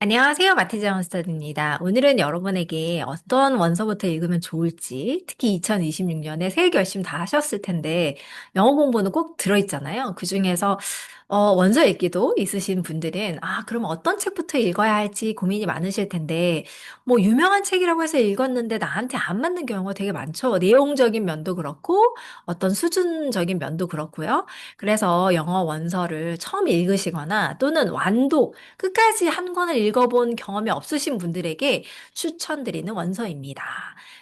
안녕하세요. 마티즈 스터디입니다. 오늘은 여러분에게 어떤 원서부터 읽으면 좋을지, 특히 2026년에 새 결심 다 하셨을 텐데, 영어 공부는 꼭 들어있잖아요. 그중에서 원서 읽기도 있으신 분들은, 그럼 어떤 책부터 읽어야 할지 고민이 많으실 텐데, 뭐, 유명한 책이라고 해서 읽었는데 나한테 안 맞는 경우가 되게 많죠. 내용적인 면도 그렇고, 어떤 수준적인 면도 그렇고요. 그래서 영어 원서를 처음 읽으시거나 또는 완독, 끝까지 한 권을 읽어본 경험이 없으신 분들에게 추천드리는 원서입니다.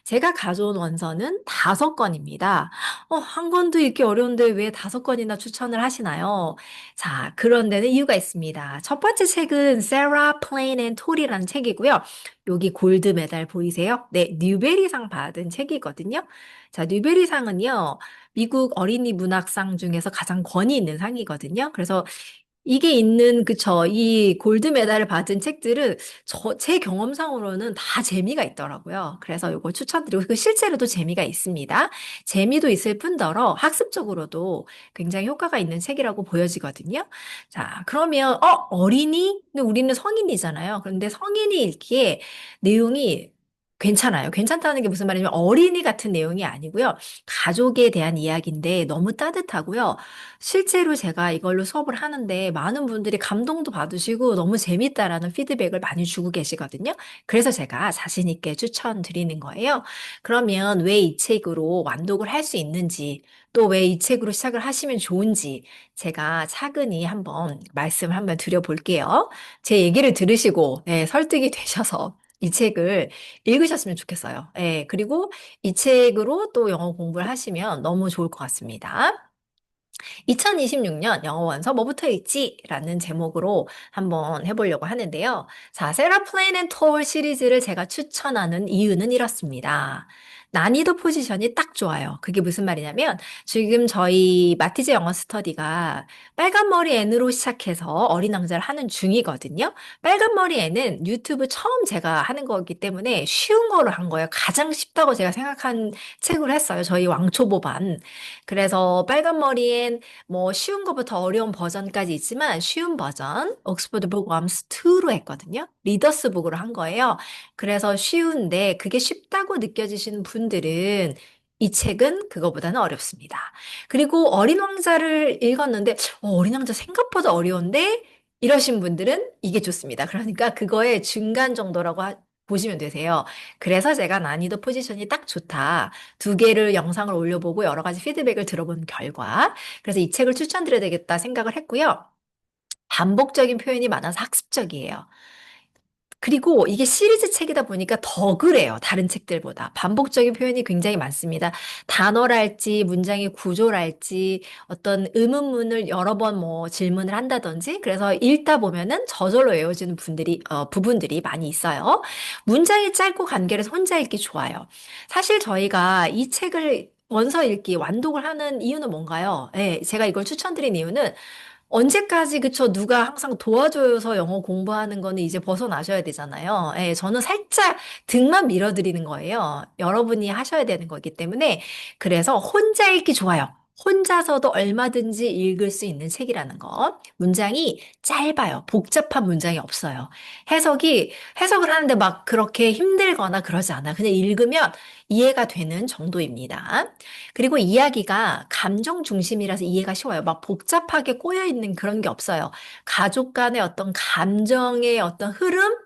제가 가져온 원서는 5권입니다. 한 권도 읽기 어려운데 왜 5권이나 추천을 하시나요? 자, 그런 데는 이유가 있습니다. 첫 번째 책은 Sarah Plain and Todd이라는 책이고요. 여기 골드 메달 보이세요? 네, 뉴베리상 받은 책이거든요. 자, 뉴베리상은요, 미국 어린이 문학상 중에서 가장 권위 있는 상이거든요. 그래서 이게 있는, 그쵸. 이 골드 메달을 받은 책들은 제 경험상으로는 다 재미가 있더라고요. 그래서 이걸 추천드리고, 그 실제로도 재미가 있습니다. 재미도 있을 뿐더러 학습적으로도 굉장히 효과가 있는 책이라고 보여지거든요. 자, 그러면, 어린이? 근데 우리는 성인이잖아요. 그런데 성인이 읽기에 내용이 괜찮아요. 괜찮다는 게 무슨 말이냐면 어린이 같은 내용이 아니고요. 가족에 대한 이야기인데 너무 따뜻하고요. 실제로 제가 이걸로 수업을 하는데 많은 분들이 감동도 받으시고 너무 재밌다라는 피드백을 많이 주고 계시거든요. 그래서 제가 자신 있게 추천드리는 거예요. 그러면 왜 이 책으로 완독을 할 수 있는지, 또 왜 이 책으로 시작을 하시면 좋은지 제가 차근히 한번 말씀을 한번 드려볼게요. 제 얘기를 들으시고 설득이 되셔서 이 책을 읽으셨으면 좋겠어요. 그리고 이 책으로 또 영어 공부를 하시면 너무 좋을 것 같습니다. 2026년 영어 원서 뭐부터 읽지? 라는 제목으로 한번 해보려고 하는데요. 자, 세라 플레인 앤 톨 시리즈를 제가 추천하는 이유는 이렇습니다. 난이도 포지션이 딱 좋아요. 그게 무슨 말이냐면 지금 저희 마티즈 영어 스터디가 빨간 머리 앤으로 시작해서 어린 왕자를 하는 중이거든요. 빨간 머리 앤은 유튜브 처음 제가 하는 거기 때문에 쉬운 거로 한 거예요. 가장 쉽다고 제가 생각한 책을 했어요. 저희 왕초보반. 그래서 빨간 머리엔 뭐 쉬운 것부터 어려운 버전까지 있지만 쉬운 버전 옥스퍼드 북웜스 2로 했거든요. 리더스 북으로 한 거예요. 그래서 쉬운데 그게 쉽다고 느껴지시는 분들은 이 책은 그거보다는 어렵습니다. 그리고 어린 왕자를 읽었는데 어린 왕자 생각보다 어려운데 이러신 분들은 이게 좋습니다. 그러니까 그거의 중간 정도라고 보시면 되세요. 그래서 제가 난이도 포지션이 딱 좋다. 2개를 영상을 올려보고 여러 가지 피드백을 들어본 결과 그래서 이 책을 추천드려야 되겠다 생각을 했고요. 반복적인 표현이 많아서 학습적이에요. 그리고 이게 시리즈 책이다 보니까 더 그래요. 다른 책들보다. 반복적인 표현이 굉장히 많습니다. 단어랄지, 문장의 구조랄지, 어떤 의문문을 여러 번 뭐 질문을 한다든지, 그래서 읽다 보면은 저절로 외워지는 부분들이 많이 있어요. 문장이 짧고 간결해서 혼자 읽기 좋아요. 사실 저희가 이 책을 원서 읽기, 완독을 하는 이유는 뭔가요? 제가 이걸 추천드린 이유는 언제까지 그쵸? 누가 항상 도와줘서 영어 공부하는 거는 이제 벗어나셔야 되잖아요. 저는 살짝 등만 밀어드리는 거예요. 여러분이 하셔야 되는 거기 때문에 그래서 혼자 읽기 좋아요. 혼자서도 얼마든지 읽을 수 있는 책이라는 거. 문장이 짧아요. 복잡한 문장이 없어요. 해석을 하는데 막 그렇게 힘들거나 그러지 않아요. 그냥 읽으면 이해가 되는 정도입니다. 그리고 이야기가 감정 중심이라서 이해가 쉬워요. 막 복잡하게 꼬여 있는 그런 게 없어요. 가족 간의 어떤 감정의 어떤 흐름?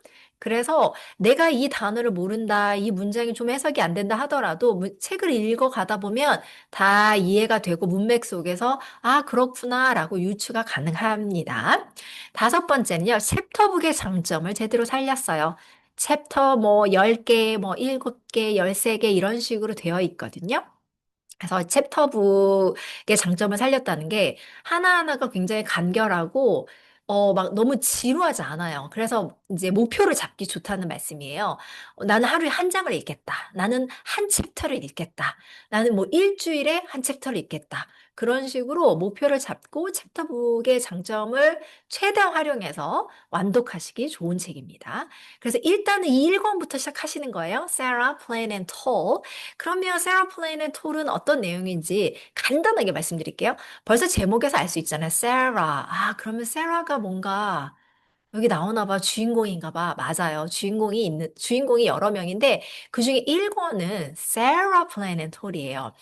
그래서 내가 이 단어를 모른다, 이 문장이 좀 해석이 안 된다 하더라도 책을 읽어 가다 보면 다 이해가 되고 문맥 속에서 그렇구나라고 유추가 가능합니다. 5번째는요, 챕터북의 장점을 제대로 살렸어요. 챕터 뭐 10개, 뭐 7개, 13개 이런 식으로 되어 있거든요. 그래서 챕터북의 장점을 살렸다는 게 하나하나가 굉장히 간결하고 막 너무 지루하지 않아요. 그래서 이제 목표를 잡기 좋다는 말씀이에요. 나는 하루에 한 장을 읽겠다. 나는 한 챕터를 읽겠다. 나는 뭐 일주일에 한 챕터를 읽겠다. 그런 식으로 목표를 잡고 챕터북의 장점을 최대한 활용해서 완독하시기 좋은 책입니다. 그래서 일단은 이 1권부터 시작하시는 거예요. Sarah, Plain and Tall. 그러면 세라 플레인의 톨은 어떤 내용인지 간단하게 말씀드릴게요. 벌써 제목에서 알 수 있잖아요. 세라. 그러면 세라가 뭔가 여기 나오나 봐. 주인공인가 봐. 맞아요. 주인공이 여러 명인데, 그중에 1권은 세라 플래닛홀이에요.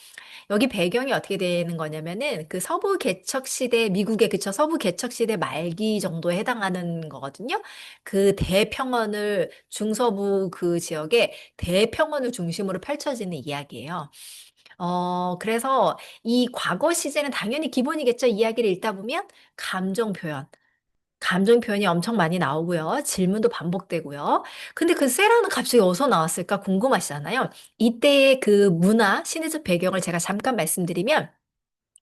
여기 배경이 어떻게 되는 거냐면은 그 서부 개척 시대 미국의 그쵸 서부 개척 시대 말기 정도에 해당하는 거거든요. 그 대평원을 중서부 그 지역에 대평원을 중심으로 펼쳐지는 이야기예요. 그래서 이 과거 시제는 당연히 기본이겠죠. 이야기를 읽다 보면 감정 표현. 감정 표현이 엄청 많이 나오고요. 질문도 반복되고요. 근데 그 세라는 갑자기 어디서 나왔을까 궁금하시잖아요. 이때의 그 문화, 신의적 배경을 제가 잠깐 말씀드리면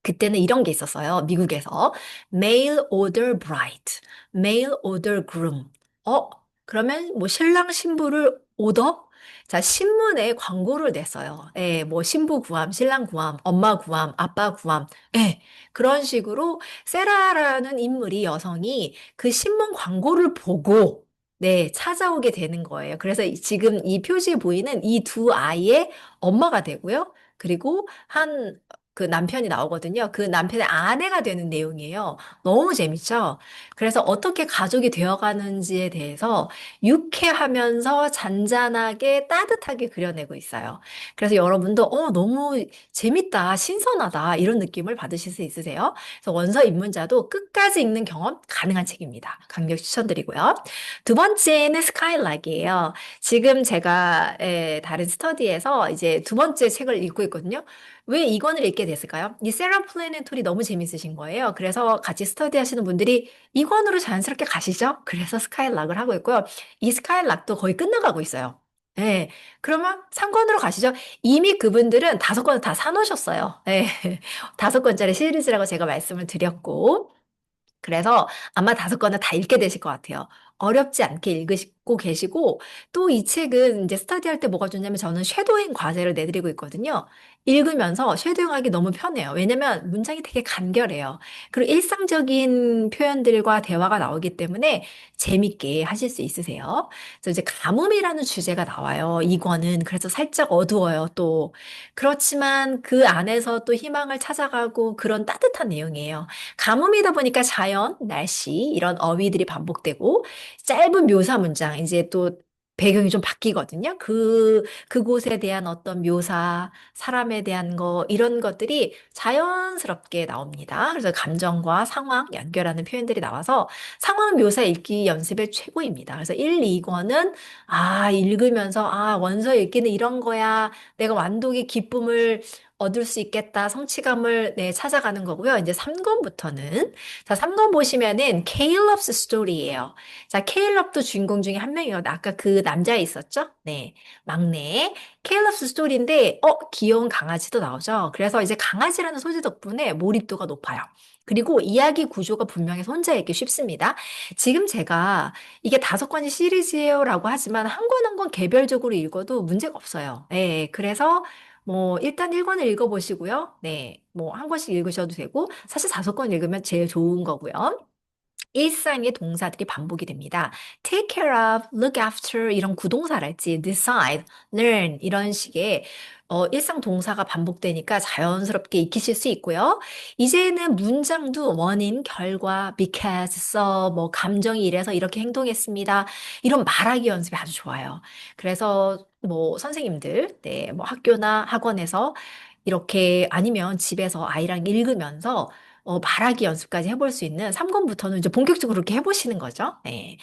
그때는 이런 게 있었어요. 미국에서. Mail order bride, mail order groom. 어, 그러면 뭐 신랑 신부를 오더? 자, 신문에 광고를 냈어요. 예, 뭐 신부 구함, 신랑 구함, 엄마 구함, 아빠 구함. 예, 그런 식으로 세라라는 인물이 여성이 그 신문 광고를 보고 네, 찾아오게 되는 거예요. 그래서 지금 이 표지에 보이는 이 두 아이의 엄마가 되고요. 그리고 그 남편이 나오거든요. 그 남편의 아내가 되는 내용이에요. 너무 재밌죠? 그래서 어떻게 가족이 되어가는지에 대해서 유쾌하면서 잔잔하게 따뜻하게 그려내고 있어요. 그래서 여러분도 너무 재밌다, 신선하다 이런 느낌을 받으실 수 있으세요? 그래서 원서 입문자도 끝까지 읽는 경험 가능한 책입니다. 강력 추천드리고요. 두 번째는 스카이락이에요. 지금 제가 다른 스터디에서 이제 두 번째 책을 읽고 있거든요. 왜 이권을 읽게 됐을까요? 이 세라 플래네토리 너무 재밌으신 거예요. 그래서 같이 스터디 하시는 분들이 이권으로 자연스럽게 가시죠? 그래서 스카이락을 하고 있고요. 이 스카이락도 거의 끝나가고 있어요. 네. 그러면 3권으로 가시죠. 이미 그분들은 5권을 다 사놓으셨어요. 네. 5권짜리 시리즈라고 제가 말씀을 드렸고. 그래서 아마 5권을 다 읽게 되실 것 같아요. 어렵지 않게 읽으시고 계시고, 또 이 책은 이제 스터디할 때 뭐가 좋냐면 저는 쉐도잉 과제를 내드리고 있거든요. 읽으면서 쉐도잉하기 너무 편해요. 왜냐면 문장이 되게 간결해요. 그리고 일상적인 표현들과 대화가 나오기 때문에 재밌게 하실 수 있으세요. 그래서 이제 가뭄이라는 주제가 나와요. 이 권은. 그래서 살짝 어두워요, 또. 그렇지만 그 안에서 또 희망을 찾아가고 그런 따뜻한 내용이에요. 가뭄이다 보니까 자연, 날씨, 이런 어휘들이 반복되고, 짧은 묘사 문장, 이제 또 배경이 좀 바뀌거든요. 그곳에 대한 어떤 묘사, 사람에 대한 거, 이런 것들이 자연스럽게 나옵니다. 그래서 감정과 상황 연결하는 표현들이 나와서 상황 묘사 읽기 연습의 최고입니다. 그래서 1, 2권은, 읽으면서, 원서 읽기는 이런 거야. 내가 완독의 기쁨을 얻을 수 있겠다. 성취감을 네, 찾아가는 거고요. 이제 3권부터는 자, 3권 보시면은 케일럽스 스토리예요. 자, 케일럽도 주인공 중에 한 명이에요. 아까 그 남자 있었죠? 네. 막내. 케일럽스 스토리인데 귀여운 강아지도 나오죠. 그래서 이제 강아지라는 소재 덕분에 몰입도가 높아요. 그리고 이야기 구조가 분명해서 혼자 읽기 쉽습니다. 지금 제가 이게 5권이 시리즈예요라고 하지만 한 권 한 권 개별적으로 읽어도 문제가 없어요. 네, 그래서 뭐 일단 1권을 읽어보시고요. 네, 뭐 한 권씩 읽으셔도 되고 사실 5권 읽으면 제일 좋은 거고요. 일상의 동사들이 반복이 됩니다. take care of, look after 이런 구동사랄지 decide, learn 이런 식의 일상 동사가 반복되니까 자연스럽게 익히실 수 있고요. 이제는 문장도 원인, 결과, because, so, 뭐 감정이 이래서 이렇게 행동했습니다. 이런 말하기 연습이 아주 좋아요. 그래서 뭐 선생님들, 네, 뭐 학교나 학원에서 이렇게 아니면 집에서 아이랑 읽으면서 말하기 연습까지 해볼 수 있는 3권부터는 이제 본격적으로 그렇게 해보시는 거죠. 네.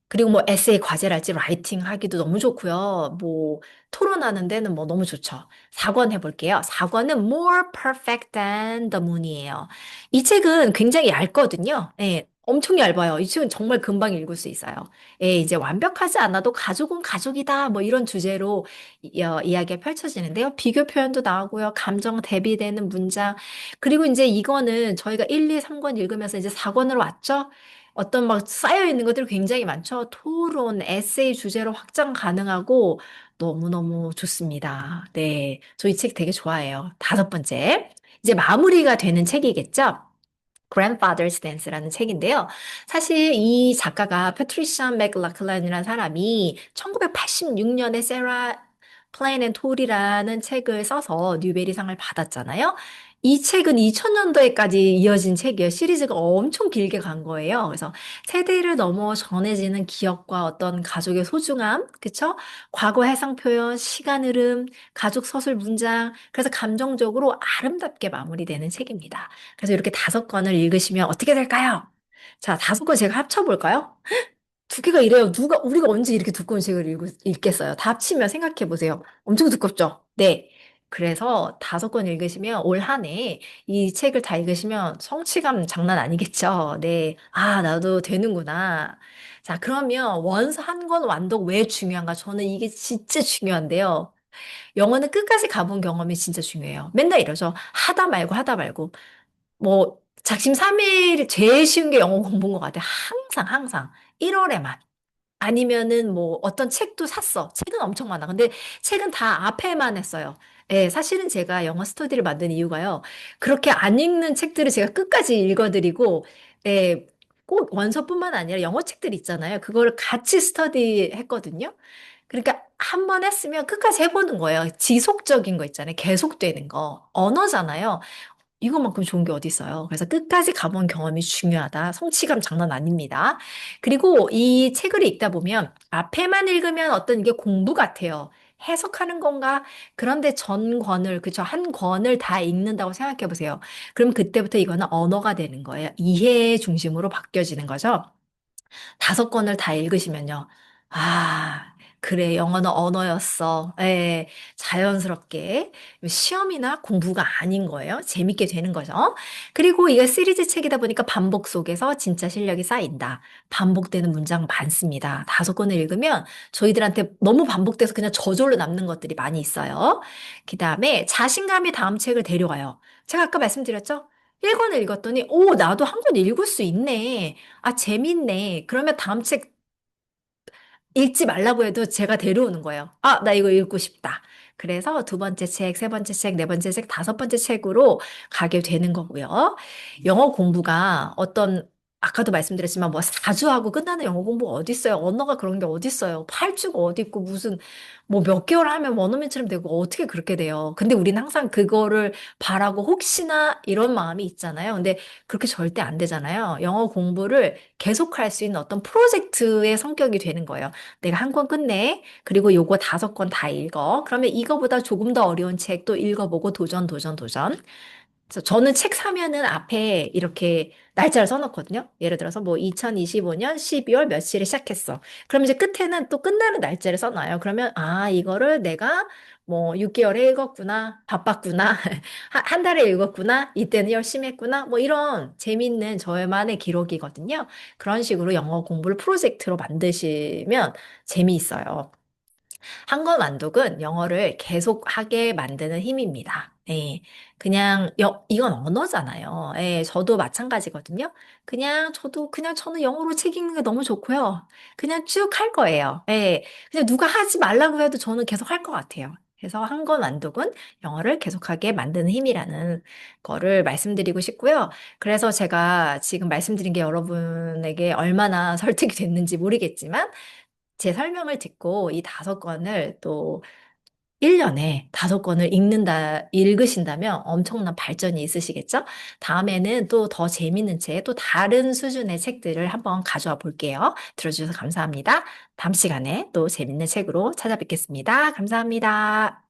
그리고 뭐 에세이 과제랄지 라이팅 하기도 너무 좋고요. 뭐 토론하는 데는 뭐 너무 좋죠. 4권 해볼게요. 4권은 More Perfect Than the Moon이에요. 이 책은 굉장히 얇거든요. 예, 엄청 얇아요. 이 책은 정말 금방 읽을 수 있어요. 예, 이제 완벽하지 않아도 가족은 가족이다. 뭐 이런 주제로 이야기가 펼쳐지는데요. 비교 표현도 나오고요. 감정 대비되는 문장. 그리고 이제 이거는 저희가 1, 2, 3권 읽으면서 이제 4권으로 왔죠. 어떤 막 쌓여 있는 것들이 굉장히 많죠. 토론, 에세이 주제로 확장 가능하고 너무너무 좋습니다. 네. 저 이 책 되게 좋아해요. 5번째. 이제 마무리가 되는 책이겠죠? Grandfather's Dance라는 책인데요. 사실 이 작가가 패트리샤 맥락클란이라는 사람이 1986년에 세라 플레인 앤 톨이라는 책을 써서 뉴베리상을 받았잖아요. 이 책은 2000년도에까지 이어진 책이에요. 시리즈가 엄청 길게 간 거예요. 그래서 세대를 넘어 전해지는 기억과 어떤 가족의 소중함, 그쵸? 과거 해상 표현, 시간 흐름, 가족 서술 문장. 그래서 감정적으로 아름답게 마무리되는 책입니다. 그래서 이렇게 5권을 읽으시면 어떻게 될까요? 자, 5권 제가 합쳐볼까요? 두 개가 이래요. 우리가 언제 이렇게 두꺼운 책을 읽겠어요? 다 합치면 생각해 보세요. 엄청 두껍죠? 네. 그래서 5권 읽으시면 올 한 해 이 책을 다 읽으시면 성취감 장난 아니겠죠? 네. 아, 나도 되는구나. 자, 그러면 원서 한 권 완독 왜 중요한가? 저는 이게 진짜 중요한데요. 영어는 끝까지 가본 경험이 진짜 중요해요. 맨날 이러죠. 하다 말고 하다 말고. 뭐, 작심삼일 제일 쉬운 게 영어 공부인 것 같아요. 항상, 항상. 1월에만. 아니면은 뭐 어떤 책도 샀어. 책은 엄청 많아. 근데 책은 다 앞에만 했어요. 예, 사실은 제가 영어 스터디를 만든 이유가요. 그렇게 안 읽는 책들을 제가 끝까지 읽어드리고, 예, 꼭 원서뿐만 아니라 영어 책들 있잖아요. 그거를 같이 스터디 했거든요. 그러니까 한 번 했으면 끝까지 해보는 거예요. 지속적인 거 있잖아요. 계속되는 거. 언어잖아요. 이것만큼 좋은 게 어디 있어요. 그래서 끝까지 가본 경험이 중요하다. 성취감 장난 아닙니다. 그리고 이 책을 읽다 보면 앞에만 읽으면 어떤 이게 공부 같아요. 해석하는 건가? 그런데 전 권을, 그쵸? 한 권을 다 읽는다고 생각해 보세요. 그럼 그때부터 이거는 언어가 되는 거예요. 이해 중심으로 바뀌어지는 거죠. 5권을 다 읽으시면요. 아, 그래, 영어는 언어였어. 예, 자연스럽게. 시험이나 공부가 아닌 거예요. 재밌게 되는 거죠. 그리고 이게 시리즈 책이다 보니까 반복 속에서 진짜 실력이 쌓인다. 반복되는 문장 많습니다. 5권을 읽으면 저희들한테 너무 반복돼서 그냥 저절로 남는 것들이 많이 있어요. 그 다음에 자신감이 다음 책을 데려가요. 제가 아까 말씀드렸죠? 1권을 읽었더니, 오, 나도 한 권 읽을 수 있네. 아, 재밌네. 그러면 다음 책 읽지 말라고 해도 제가 데려오는 거예요. 아, 나 이거 읽고 싶다. 그래서 2번째 책, 3번째 책, 4번째 책, 5번째 책으로 가게 되는 거고요. 영어 공부가 아까도 말씀드렸지만 뭐 4주 하고 끝나는 영어 공부가 어디 있어요? 언어가 그런 게 어디 있어요? 8주가 어디 있고 무슨 뭐 몇 개월 하면 원어민처럼 되고 어떻게 그렇게 돼요? 근데 우리는 항상 그거를 바라고 혹시나 이런 마음이 있잖아요. 근데 그렇게 절대 안 되잖아요. 영어 공부를 계속할 수 있는 어떤 프로젝트의 성격이 되는 거예요. 내가 한 권 끝내. 그리고 요거 5권 다 읽어. 그러면 이거보다 조금 더 어려운 책도 읽어보고 도전, 도전, 도전. 그래서 저는 책 사면은 앞에 이렇게 날짜를 써놓거든요. 예를 들어서 뭐 2025년 12월 며칠에 시작했어. 그럼 이제 끝에는 또 끝나는 날짜를 써놔요. 그러면 아, 이거를 내가 뭐 6개월에 읽었구나. 바빴구나. 한 달에 읽었구나. 이때는 열심히 했구나. 뭐 이런 재밌는 저만의 기록이거든요. 그런 식으로 영어 공부를 프로젝트로 만드시면 재미있어요. 한권 완독은 영어를 계속하게 만드는 힘입니다. 예. 이건 언어잖아요. 예, 저도 마찬가지거든요. 그냥 저는 영어로 책 읽는 게 너무 좋고요. 그냥 쭉 할 거예요. 예. 그냥 누가 하지 말라고 해도 저는 계속 할 것 같아요. 그래서 한 권 완독은 영어를 계속하게 만드는 힘이라는 거를 말씀드리고 싶고요. 그래서 제가 지금 말씀드린 게 여러분에게 얼마나 설득이 됐는지 모르겠지만, 제 설명을 듣고 이 5권을 또 1년에 5권을 읽으신다면 엄청난 발전이 있으시겠죠? 다음에는 또 더 재밌는 책, 또 다른 수준의 책들을 한번 가져와 볼게요. 들어주셔서 감사합니다. 다음 시간에 또 재밌는 책으로 찾아뵙겠습니다. 감사합니다.